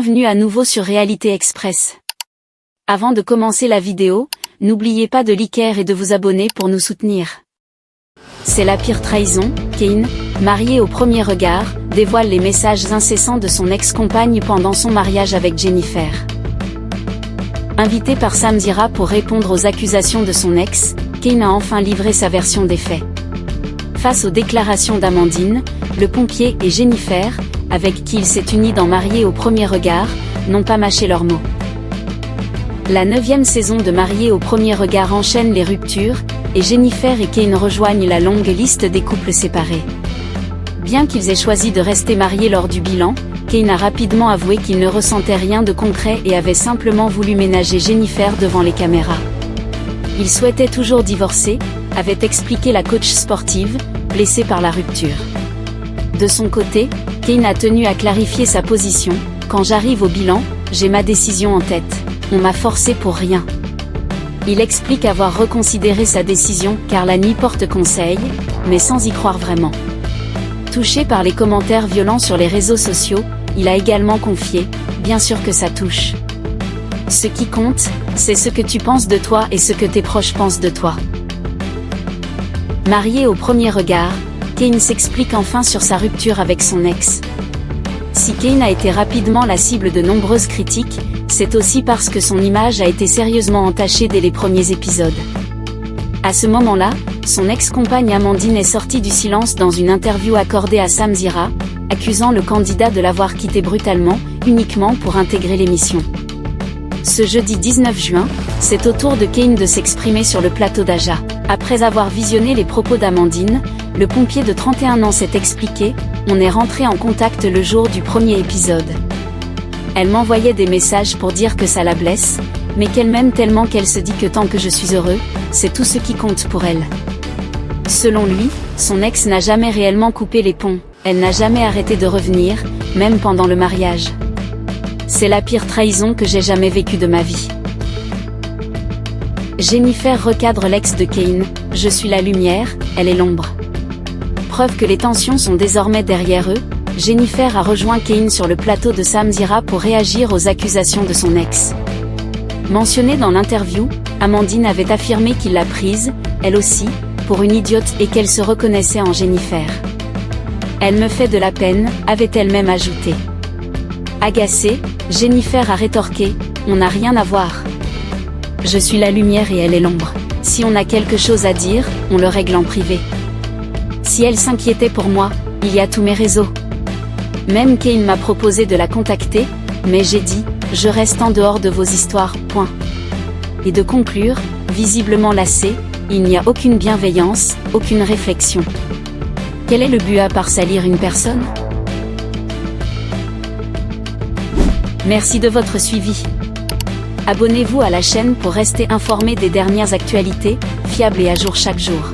Bienvenue à nouveau sur Réalité Express. Avant de commencer la vidéo, n'oubliez pas de liker et de vous abonner pour nous soutenir. C'est la pire trahison. Kane, marié au premier regard, dévoile les messages incessants de son ex-compagne pendant son mariage avec Jennifer. Invité par Sam Zira pour répondre aux accusations de son ex, Kane a enfin livré sa version des faits. Face aux déclarations d'Amandine, le pompier et Jennifer, avec qui il s'est uni dans Marié au premier regard, n'ont pas mâché leurs mots. La 9e saison de Marié au premier regard enchaîne les ruptures, et Jennifer et Kane rejoignent la longue liste des couples séparés. Bien qu'ils aient choisi de rester mariés lors du bilan, Kane a rapidement avoué qu'il ne ressentait rien de concret et avait simplement voulu ménager Jennifer devant les caméras. Il souhaitait toujours divorcer, avait expliqué la coach sportive, blessée par la rupture. De son côté, Kane a tenu à clarifier sa position. Quand j'arrive au bilan, j'ai ma décision en tête. On m'a forcé pour rien. Il explique avoir reconsidéré sa décision car la nuit porte conseil, mais sans y croire vraiment. Touché par les commentaires violents sur les réseaux sociaux, il a également confié « Bien sûr que ça touche. Ce qui compte, c'est ce que tu penses de toi et ce que tes proches pensent de toi. » Marié au premier regard, Kane s'explique enfin sur sa rupture avec son ex. Si Kane a été rapidement la cible de nombreuses critiques, c'est aussi parce que son image a été sérieusement entachée dès les premiers épisodes. À ce moment-là, son ex-compagne Amandine est sortie du silence dans une interview accordée à Sam Zira, accusant le candidat de l'avoir quitté brutalement, uniquement pour intégrer l'émission. Ce jeudi 19 juin, c'est au tour de Kane de s'exprimer sur le plateau d'Aja. Après avoir visionné les propos d'Amandine, le pompier de 31 ans s'est expliqué « On est rentré en contact le jour du premier épisode. Elle m'envoyait des messages pour dire que ça la blesse, mais qu'elle m'aime tellement qu'elle se dit que tant que je suis heureux, c'est tout ce qui compte pour elle. » Selon lui, son ex n'a jamais réellement coupé les ponts, elle n'a jamais arrêté de revenir, même pendant le mariage. C'est la pire trahison que j'ai jamais vécue de ma vie. Jennifer recadre l'ex de Kane, « Je suis la lumière, elle est l'ombre. » Preuve que les tensions sont désormais derrière eux, Jennifer a rejoint Kane sur le plateau de Sam Zira pour réagir aux accusations de son ex. Mentionnée dans l'interview, Amandine avait affirmé qu'il l'a prise, elle aussi, pour une idiote et qu'elle se reconnaissait en Jennifer. Elle me fait de la peine, avait-elle même ajouté. Agacée, Jennifer a rétorqué, on n'a rien à voir. Je suis la lumière et elle est l'ombre. Si on a quelque chose à dire, on le règle en privé. Si elle s'inquiétait pour moi, il y a tous mes réseaux. Même Kane m'a proposé de la contacter, mais j'ai dit, je reste en dehors de vos histoires, point. Et de conclure, visiblement lassé, il n'y a aucune bienveillance, aucune réflexion. Quel est le but à part salir une personne ? Merci de votre suivi. Abonnez-vous à la chaîne pour rester informé des dernières actualités, fiables et à jour chaque jour.